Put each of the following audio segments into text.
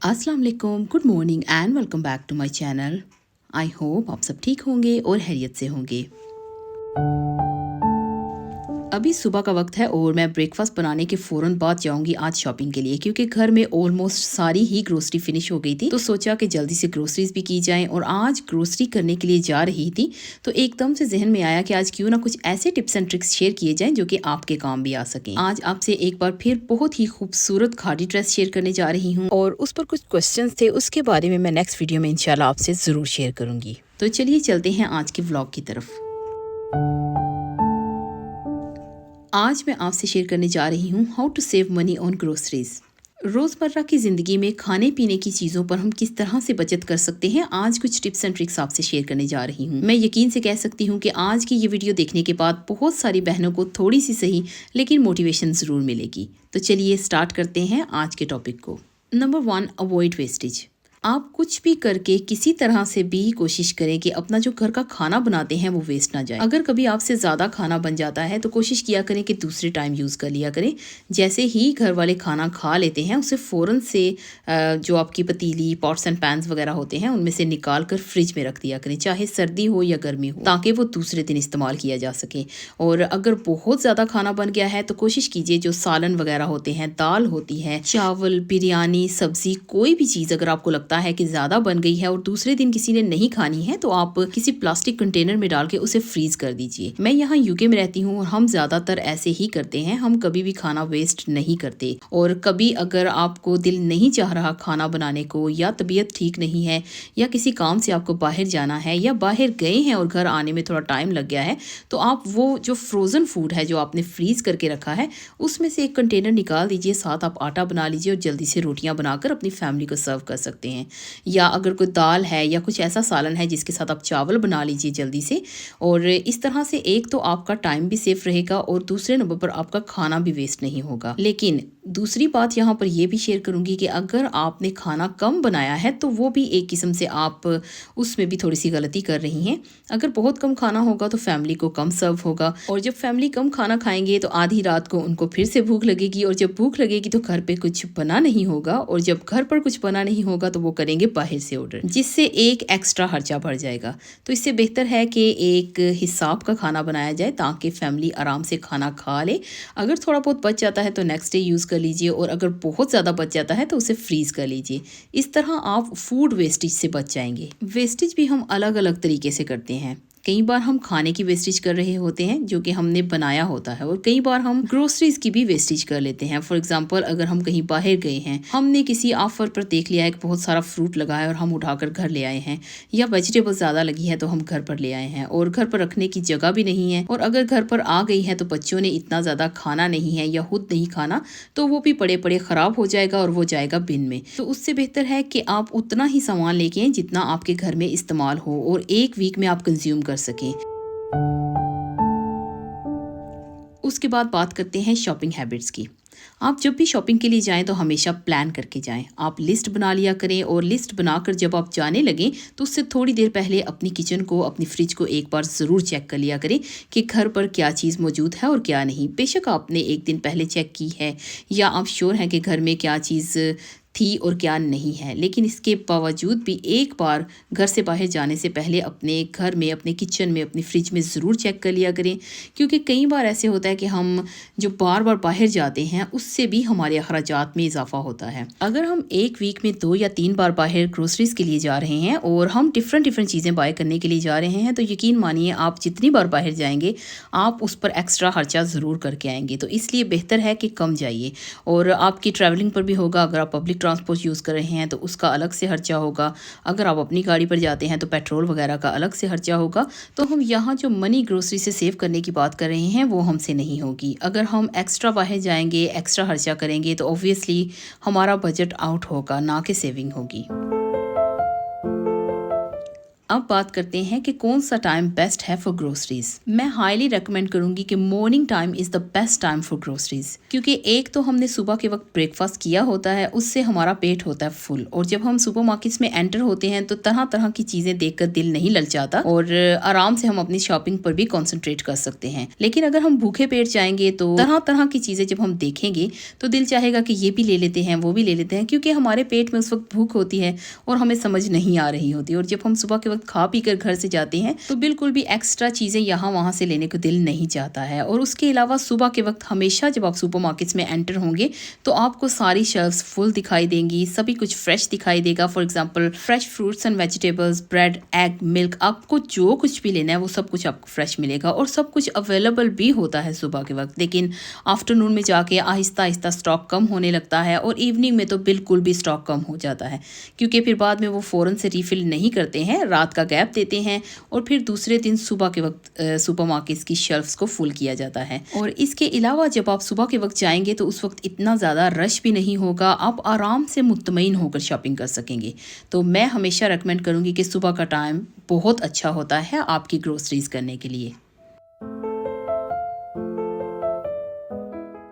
अस्सलाम वालेकुम, good morning and welcome back to my channel. I hope आप सब ठीक होंगे और खैरियत से होंगे। अभी सुबह का वक्त है और मैं ब्रेकफास्ट बनाने के फ़ौरन बाद जाऊंगी आज शॉपिंग के लिए, क्योंकि घर में ऑलमोस्ट सारी ही ग्रोसरी फिनिश हो गई थी। तो सोचा कि जल्दी से ग्रोसरीज भी की जाएं और आज ग्रोसरी करने के लिए जा रही थी तो एकदम से जहन में आया कि आज क्यों ना कुछ ऐसे टिप्स एंड ट्रिक्स शेयर किए जाएं जो कि आपके काम भी आ सकें। आज आपसे एक बार फिर बहुत ही खूबसूरत खादी ड्रेस शेयर करने जा रही हूँ और उस पर कुछ क्वेश्चन थे, उसके बारे में मैं नेक्स्ट वीडियो में इंशाल्लाह आपसे ज़रूर शेयर करूँगी। तो चलिए चलते हैं आज के व्लॉग की तरफ। आज मैं आपसे शेयर करने जा रही हूँ how to save money on groceries. रोज़मर्रा की ज़िंदगी में खाने पीने की चीज़ों पर हम किस तरह से बचत कर सकते हैं, आज कुछ टिप्स एंड ट्रिक्स आपसे शेयर करने जा रही हूँ। मैं यकीन से कह सकती हूँ कि आज की ये वीडियो देखने के बाद बहुत सारी बहनों को थोड़ी सी सही लेकिन मोटिवेशन ज़रूर मिलेगी। तो चलिए स्टार्ट करते हैं आज के टॉपिक को। Number 1, avoid wastage. आप कुछ भी करके किसी तरह से भी कोशिश करें कि अपना जो घर का खाना बनाते हैं वो वेस्ट ना जाए। अगर कभी आपसे ज़्यादा खाना बन जाता है तो कोशिश किया करें कि दूसरे टाइम यूज़ कर लिया करें। जैसे ही घर वाले खाना खा लेते हैं उसे फ़ौरन से जो आपकी पतीली, पॉट्स एंड पैन्स वगैरह होते हैं उनमें से निकाल कर फ्रिज में रख दिया करें, चाहे सर्दी हो या गर्मी हो, ताकि वो दूसरे दिन इस्तेमाल किया जा सके। और अगर बहुत ज़्यादा खाना बन गया है तो कोशिश कीजिए जो सालन वगैरह होते हैं, दाल होती है, चावल, बिरयानी, सब्जी, कोई भी चीज़ अगर आपको लगता है कि ज़्यादा बन गई है और दूसरे दिन किसी ने नहीं खानी है तो आप किसी प्लास्टिक कंटेनर में डाल के उसे फ्रीज कर दीजिए। मैं यहाँ यूके में रहती हूँ और हम ज़्यादातर ऐसे ही करते हैं, हम कभी भी खाना वेस्ट नहीं करते। और कभी अगर आपको दिल नहीं चाह रहा खाना बनाने को, या तबीयत ठीक नहीं है, या किसी काम से आपको बाहर जाना है, या बाहर गए हैं और घर आने में थोड़ा टाइम लग गया है, तो आप वो जो फ्रोज़न फूड है जो आपने फ्रीज करके रखा है उसमें से एक कंटेनर निकाल दीजिए, साथ आप आटा बना लीजिए और जल्दी से रोटियां बनाकर अपनी फैमिली को सर्व कर सकते हैं। या अगर कोई दाल है या कुछ ऐसा सालन है जिसके साथ आप चावल बना लीजिए जल्दी से। और इस तरह से एक तो आपका टाइम भी सेफ रहेगा और दूसरे नंबर पर आपका खाना भी वेस्ट नहीं होगा। लेकिन दूसरी बात यहाँ पर यह भी शेयर करूंगी कि अगर आपने खाना कम बनाया है तो वो भी एक किस्म से आप उसमें भी थोड़ी सी गलती कर रही हैं। अगर बहुत कम खाना होगा तो फैमिली को कम सर्व होगा, और जब फैमिली कम खाना खाएंगे तो आधी रात को उनको फिर से भूख लगेगी, और जब भूख लगेगी तो घर पे कुछ बना नहीं होगा, और जब घर पर कुछ बना नहीं होगा तो वो करेंगे बाहर से ऑर्डर, जिससे एक एक्स्ट्रा खर्चा बढ़ जाएगा। तो इससे बेहतर है कि एक हिसाब का खाना बनाया जाए ताकि फैमिली आराम से खाना खा ले। अगर थोड़ा बहुत बच जाता है तो नेक्स्ट डे यूज़ कर लीजिए, और अगर बहुत ज़्यादा बच जाता है तो उसे फ्रीज़ कर लीजिए। इस तरह आप फूड वेस्टेज से बच जाएंगे। वेस्टेज भी हम अलग अलग तरीके से करते हैं। कई बार हम खाने की वेस्टेज कर रहे होते हैं जो कि हमने बनाया होता है, और कई बार हम ग्रोसरीज की भी वेस्टेज कर लेते हैं। फॉर एग्जांपल, अगर हम कहीं बाहर गए हैं, हमने किसी ऑफर पर देख लिया है कि बहुत सारा फ्रूट लगा है और हम उठाकर घर ले आए हैं, या वेजिटेबल ज़्यादा लगी है तो हम घर पर ले आए हैं और घर पर रखने की जगह भी नहीं है, और अगर घर पर आ गई है तो बच्चों ने इतना ज़्यादा खाना नहीं है या खुद नहीं खाना, तो वो भी पड़े पड़े ख़राब हो जाएगा और वो जाएगा बिन में। तो उससे बेहतर है कि आप उतना ही सामान लेके आएं जितना आपके घर में इस्तेमाल हो और एक वीक में आप कंज्यूम कर सकें। उसके बाद बात करते हैं शॉपिंग हैबिट्स की। आप जब भी शॉपिंग के लिए जाएं तो हमेशा प्लान करके जाएं। आप लिस्ट बना लिया करें, और लिस्ट बनाकर जब आप जाने लगें तो उससे थोड़ी देर पहले अपनी किचन को, अपनी फ्रिज को एक बार ज़रूर चेक कर लिया करें कि घर पर क्या चीज़ मौजूद है और क्या नहीं। बेशक आपने एक दिन पहले चेक की है या आप श्योर हैं कि घर में क्या चीज़ थी और क्या नहीं है, लेकिन इसके बावजूद भी एक बार घर से बाहर जाने से पहले अपने घर में, अपने किचन में, अपनी फ्रिज में ज़रूर चेक कर लिया करें। क्योंकि कई बार ऐसे होता है कि हम जो बार बार बाहर जाते हैं उससे भी हमारे अखराजात में इजाफा होता है। अगर हम एक वीक में 2 या 3 बार बाहर ग्रोसरीज के लिए जा रहे हैं और हम डिफरेंट चीज़ें बाय करने के लिए जा रहे हैं, तो यकीन मानिए आप जितनी बार बाहर जाएंगे आप उस पर एक्स्ट्रा खर्चा ज़रूर करके आएंगे। तो इसलिए बेहतर है कि कम जाइए। और आपकी ट्रैवलिंग पर भी होगा, अगर आप पब्लिक ट्रांसपोर्ट यूज़ कर रहे हैं तो उसका अलग से खर्चा होगा। अगर आप अपनी गाड़ी पर जाते हैं तो पेट्रोल वगैरह का अलग से खर्चा होगा। तो हम यहाँ जो मनी ग्रोसरी से सेव करने की बात कर रहे हैं वो हमसे नहीं होगी। अगर हम एक्स्ट्रा बाहर जाएंगे, एक्स्ट्रा खर्चा करेंगे, तो ऑब्वियसली हमारा बजट आउट होगा, ना कि सेविंग होगी। अब बात करते हैं कि कौन सा टाइम बेस्ट है फॉर ग्रोसरीज। मैं हाईली रेकमेंड करूंगी कि morning time is the best time for groceries, क्योंकि एक तो हमने सुबह के वक्त ब्रेकफास्ट किया होता है, उससे हमारा पेट होता है फुल, और जब हम सुपरमार्केट्स में एंटर होते हैं तो तरह तरह की चीजें देखकर दिल नहीं ललचाता और आराम से हम अपनी शॉपिंग पर भी कॉन्सेंट्रेट कर सकते हैं। लेकिन अगर हम भूखे पेट जाएंगे तो तरह तरह की चीजें जब हम देखेंगे तो दिल चाहेगा कि ये भी ले लेते हैं, वो भी ले लेते हैं, क्योंकि हमारे पेट में उस वक्त भूख होती है और हमें समझ नहीं आ रही होती। और जब हम सुबह के वक्त खा पी कर घर से जाते हैं तो बिल्कुल भी एक्स्ट्रा चीजें यहाँ वहां से लेने को दिल नहीं चाहता है। और उसके अलावा सुबह के वक्त हमेशा जब आप सुपरमार्केट्स में एंटर होंगे तो आपको सारी शेल्फ्स फुल दिखाई देंगी, सभी कुछ फ्रेश दिखाई देगा। For example fresh fruits and vegetables, bread, egg, milk, आपको जो कुछ भी लेना है वो सब कुछ आपको फ्रेश मिलेगा और सब कुछ अवेलेबल भी होता है सुबह के वक्त। लेकिन आफ्टरनून में जाके आहिस्ता आहिस्ता स्टॉक कम होने लगता है और इवनिंग में तो बिल्कुल भी स्टॉक कम हो जाता है, क्योंकि फिर बाद में वो फ़ौरन से रिफ़िल नहीं करते हैं, रात का गैप देते हैं और फिर दूसरे दिन सुबह के वक्त सुपरमार्केट्स की शेल्फ्स को फुल किया जाता है। और इसके अलावा जब आप सुबह के वक्त जाएंगे तो उस वक्त इतना ज़्यादा रश भी नहीं होगा, आप आराम से मुतमईन होकर शॉपिंग कर सकेंगे। तो मैं हमेशा रेकमेंड करूँगी कि सुबह का टाइम बहुत अच्छा होता है आपकी ग्रोसरीज करने के लिए।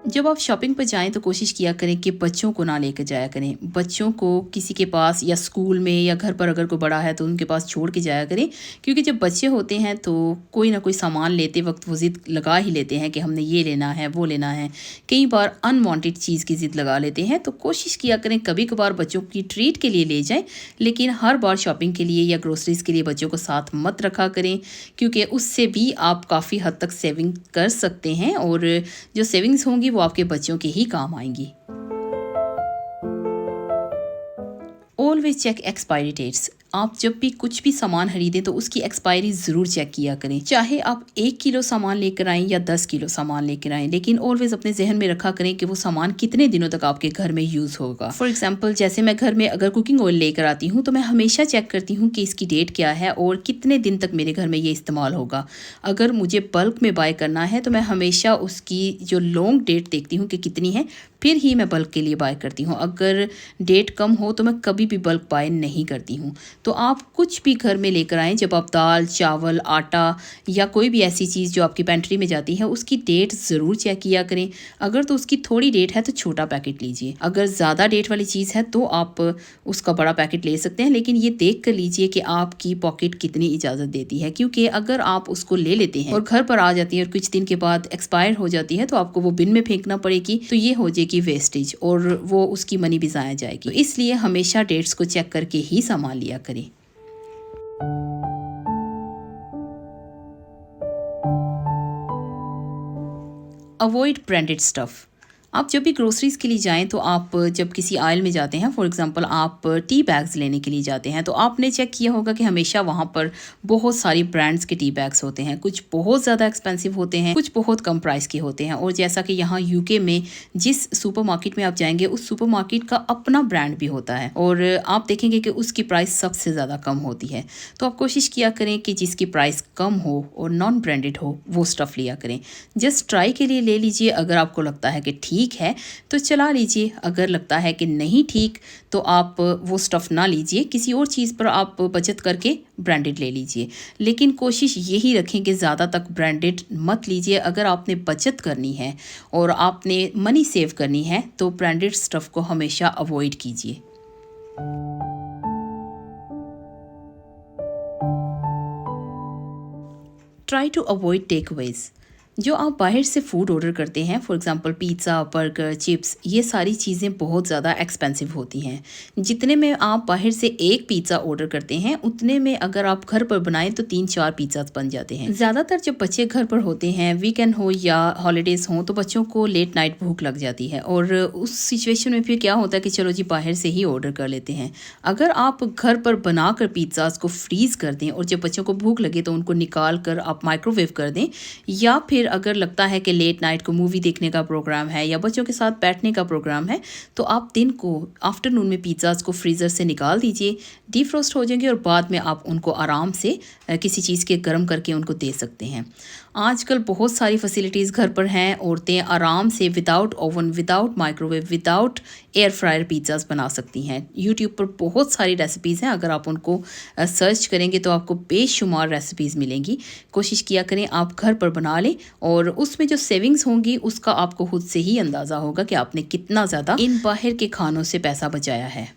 जब आप शॉपिंग पर जाएं तो कोशिश किया करें कि बच्चों को ना लेकर जाया करें। बच्चों को किसी के पास या स्कूल में या घर पर अगर कोई बड़ा है तो उनके पास छोड़ के जाया करें, क्योंकि जब बच्चे होते हैं तो कोई ना कोई सामान लेते वक्त वो ज़िद लगा ही लेते हैं कि हमने ये लेना है, वो लेना है। कई बार अनवांटेड चीज़ की ज़िद लगा लेते हैं। तो कोशिश किया करें कभी कभार बच्चों की ट्रीट के लिए ले जाएँ, लेकिन हर बार शॉपिंग के लिए या ग्रोसरीज़ के लिए बच्चों को साथ मत रखा करें, क्योंकि उससे भी आप काफ़ी हद तक सेविंग कर सकते हैं और जो सेविंग्स होंगी वो आपके बच्चों के ही काम आएंगी। Always check expiry dates. आप जब भी कुछ भी सामान खरीदें तो उसकी एक्सपायरी ज़रूर चेक किया करें, चाहे आप 1 किलो सामान लेकर आएँ या 10 किलो सामान लेकर आएँ, लेकिन ऑलवेज अपने जहन में रखा करें कि वो सामान कितने दिनों तक आपके घर में यूज़ होगा। फॉर एग्जांपल जैसे मैं घर में अगर कुकिंग ऑयल लेकर आती हूँ तो मैं हमेशा चेक करती हूँ कि इसकी डेट क्या है और कितने दिन तक मेरे घर में ये इस्तेमाल होगा। अगर मुझे बल्क में बाय करना है तो मैं हमेशा उसकी जो लॉन्ग डेट देखती हूँ कि कितनी है, फिर ही मैं बल्क के लिए बाय करती हूँ। अगर डेट कम हो तो मैं कभी भी बल्क बाय नहीं करती हूँ। तो आप कुछ भी घर में लेकर आएँ, जब आप दाल, चावल, आटा या कोई भी ऐसी चीज़ जो आपकी पेंट्री में जाती है उसकी डेट ज़रूर चेक किया करें। अगर तो उसकी थोड़ी डेट है तो छोटा पैकेट लीजिए, अगर ज़्यादा डेट वाली चीज़ है तो आप उसका बड़ा पैकेट ले सकते हैं, लेकिन ये देख कर लीजिए कि आपकी पॉकेट कितनी इजाज़त देती है, क्योंकि अगर आप उसको ले लेते हैं और घर पर आ जाती है और कुछ दिन के बाद एक्सपायर हो जाती है तो आपको वो बिन में फेंकना पड़ेगी, तो ये हो जाएगी वेस्टेज और वो उसकी मनी भी ज़ाया जाएगी। तो इसलिए हमेशा डेट्स को चेक करके ही सामान लिया करें। Avoid branded stuff. आप जब भी ग्रोसरीज़ के लिए जाएं तो आप जब किसी आयल में जाते हैं, फॉर एग्जांपल आप टी बैग्स लेने के लिए जाते हैं, तो आपने चेक किया होगा कि हमेशा वहाँ पर बहुत सारी ब्रांड्स के टी बैग्स होते हैं। कुछ बहुत ज़्यादा एक्सपेंसिव होते हैं, कुछ बहुत कम प्राइस के होते हैं। और जैसा कि यहाँ यूके में जिस सुपरमार्केट में आप जाएंगे उस सुपरमार्केट का अपना ब्रांड भी होता है और आप देखेंगे कि उसकी प्राइस सबसे ज़्यादा कम होती है। तो आप कोशिश किया करें कि जिसकी प्राइस कम हो और नॉन ब्रांडेड हो वो स्टफ़ लिया करें। जस्ट ट्राई के लिए ले लीजिए, अगर आपको लगता है कि ठीक है तो चला लीजिए, अगर लगता है कि नहीं ठीक तो आप वो स्टफ़ ना लीजिए, किसी और चीज़ पर आप बचत करके ब्रांडेड ले लीजिए। लेकिन कोशिश यही रखें कि ज़्यादा तक ब्रांडेड मत लीजिए। अगर आपने बचत करनी है और आपने मनी सेव करनी है तो ब्रांडेड स्टफ़ को हमेशा अवॉइड कीजिए। Try to avoid takeaways. जो आप बाहर से फूड ऑर्डर करते हैं, for example pizza, burger, chips, ये सारी चीज़ें बहुत ज़्यादा एक्सपेंसिव होती हैं। जितने में आप बाहर से एक पिज़्ज़ा ऑर्डर करते हैं उतने में अगर आप घर पर बनाएं तो 3-4 पिज़्ज़ास बन जाते हैं। ज़्यादातर जब बच्चे घर पर होते हैं, वीकेंड हो या हॉलीडेज़ हो, तो बच्चों को लेट नाइट भूख लग जाती है और उस सिचुएशन में फिर क्या होता है कि चलो जी बाहर से ही ऑर्डर कर लेते हैं। अगर आप घर पर बना कर पिज़्ज़ास को फ्रीज़ कर दें और जब बच्चों को भूख लगे तो उनको निकाल कर आप माइक्रोवेव कर दें, या फिर फिर अगर लगता है कि लेट नाइट को मूवी देखने का प्रोग्राम है या बच्चों के साथ बैठने का प्रोग्राम है, तो आप दिन को आफ्टरनून में पिज़्ज़ाज़ को फ्रीज़र से निकाल दीजिए, डीफ्रोस्ट हो जाएंगे और बाद में आप उनको आराम से किसी चीज़ के गर्म करके उनको दे सकते हैं। आजकल बहुत सारी फैसिलिटीज़ घर पर हैं, औरतें आराम से without oven, without microwave, without air fryer pizzas बना सकती हैं। यूट्यूब पर बहुत सारी रेसिपीज़ हैं, अगर आप उनको सर्च करेंगे तो आपको बेशुमार रेसिपीज़ मिलेंगी। कोशिश किया करें आप घर पर बना लें, और उसमें जो सेविंग्स होंगी उसका आपको खुद से ही अंदाज़ा होगा कि आपने कितना ज़्यादा इन बाहर के खानों से पैसा बचाया है।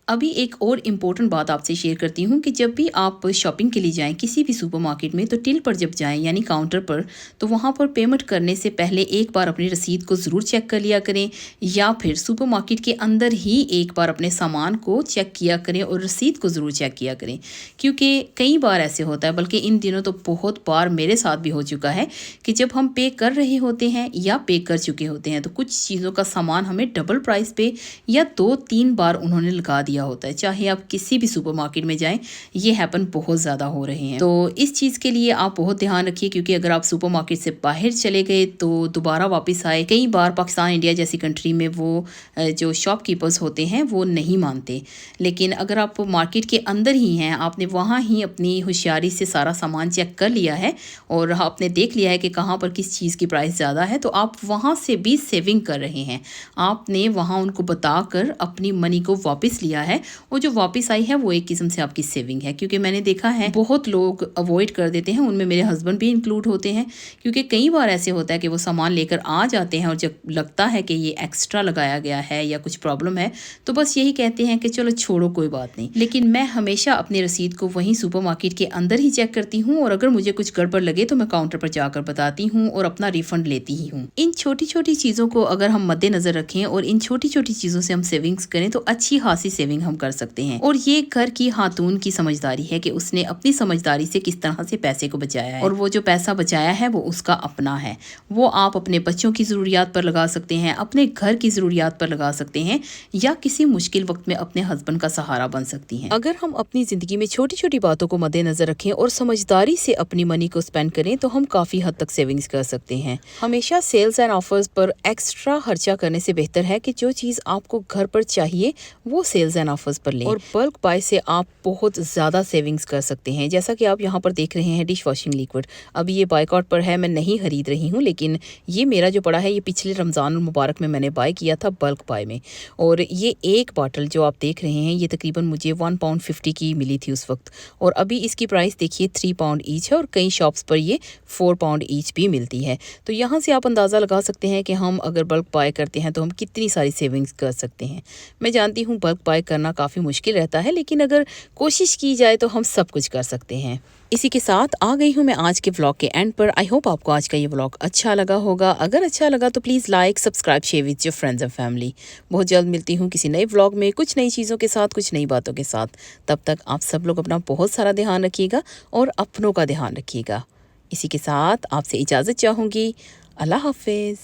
अभी एक और इम्पोर्टेंट बात आपसे शेयर करती हूँ कि जब भी आप शॉपिंग के लिए जाएं किसी भी सुपरमार्केट में, तो टिल पर जब जाएं यानी काउंटर पर, तो वहाँ पर पेमेंट करने से पहले एक बार अपनी रसीद को ज़रूर चेक कर लिया करें, या फिर सुपरमार्केट के अंदर ही एक बार अपने सामान को चेक किया करें और रसीद को ज़रूर चेक किया करें। क्योंकि कई बार ऐसे होता है, बल्कि इन दिनों तो बहुत बार मेरे साथ भी हो चुका है कि जब हम पे कर रहे होते हैं या पे कर चुके होते हैं, तो कुछ चीज़ों का सामान हमें डबल प्राइस पे या 2-3 बार उन्होंने लगा दिया होता है। चाहे आप किसी भी सुपरमार्केट में जाएं, ये हैपन बहुत ज़्यादा हो रहे हैं। तो इस चीज़ के लिए आप बहुत ध्यान रखिए, क्योंकि अगर आप सुपरमार्केट से बाहर चले गए तो दोबारा वापस आए, कई बार पाकिस्तान, इंडिया जैसी कंट्री में वो जो शॉपकीपर्स होते हैं वो नहीं मानते। लेकिन अगर आप मार्केट के अंदर ही हैं, आपने वहाँ ही अपनी होशियारी से सारा सामान चेक कर लिया है और आपने देख लिया है कि कहाँ पर किस चीज़ की प्राइस ज़्यादा है, तो आप वहाँ से भी सेविंग कर रहे हैं। आपने वहाँ उनको बताकर अपनी मनी को वापस लिया है, और जो वापस आई है वो एक किस्म से आपकी सेविंग है। क्योंकि मैंने देखा है बहुत लोग अवॉइड कर देते हैं, उनमें मेरे हस्बैंड भी इंक्लूड होते हैं, क्योंकि कई बार ऐसे होता है कि वो सामान लेकर आ जाते हैं और जब लगता है कि ये एक्स्ट्रा लगाया गया है या कुछ प्रॉब्लम है, तो बस यही कहते हैं कि चलो छोड़ो कोई बात नहीं। लेकिन मैं हमेशा अपनी रसीद को वहीं सुपरमार्केट के अंदर ही चेक करती हूँ, और अगर मुझे कुछ गड़बड़ लगे तो मैं काउंटर पर जाकर बताती हूँ और अपना रिफंड लेती ही हूँ। इन छोटी छोटी चीज़ों को अगर हम मद्देनजर रखें और इन छोटी छोटी चीज़ों से हम सेविंग्स करें, तो अच्छी खासी सेविंग हम कर सकते हैं। और ये घर की खातून की समझदारी है कि उसने अपनी समझदारी से किस तरह से पैसे को बचाया है, और वो जो पैसा बचाया है वो उसका अपना है। वो आप अपने बच्चों की ज़रूरियात पर लगा सकते हैं, अपने घर की ज़रूरियात पर लगा सकते हैं, या किसी मुश्किल वक्त में अपने हस्बैंड का सहारा बन सकती हैं। अगर हम अपनी ज़िंदगी में छोटी छोटी बातों को मद्देनजर रखें और समझदारी से अपनी मनी को स्पेंड करें, तो हम काफ़ी हद तक सेविंग्स कर सकते हैं। हमेशा सेल्स एंड ऑफर्स पर एक्स्ट्रा खर्चा करने से बेहतर है कि जो चीज़ आपको घर पर चाहिए वो सेल्स एंड ऑफर्स पर लें, और बल्क बाय से आप बहुत ज़्यादा सेविंग्स कर सकते हैं। जैसा कि आप यहाँ पर देख रहे हैं डिश वॉशिंग लिक्विड, अभी ये बायकॉट पर है, मैं नहीं खरीद रही हूँ, लेकिन ये मेरा जो पड़ा है ये पिछले रमज़ान मुबारक में मैंने बाय किया था बल्क बाय में, और ये एक बॉटल जो आप देख रहे हैं ये तकरीबन मुझे £1.50 की मिली थी उस वक्त, और अभी इसकी प्राइस देखिए £3 ईच है, और कई शॉप्स पर ये £4 ईच भी मिलती है। तो यहाँ से आप अंदाज़ा लगा सकते हैं कि हम अगर बल्क बाय करते हैं तो हम कितनी सारी सेविंग्स कर सकते हैं। मैं जानती हूँ बल्क बाय करना काफ़ी मुश्किल रहता है, लेकिन अगर कोशिश की जाए तो हम सब कुछ कर सकते हैं। इसी के साथ आ गई हूँ मैं आज के व्लॉग के एंड पर। आई होप आपको आज का ये व्लॉग अच्छा लगा होगा। अगर अच्छा लगा तो please like, subscribe, share with your friends and family. बहुत जल्द मिलती हूँ किसी नए व्लॉग में, कुछ नई चीज़ों के साथ, कुछ नई बातों के साथ। तब तक आप सब लोग अपना बहुत सारा ध्यान रखिएगा और अपनों का ध्यान रखिएगा। इसी के साथ आपसे इजाज़त चाहूँगी। अल्लाह हाफिज़।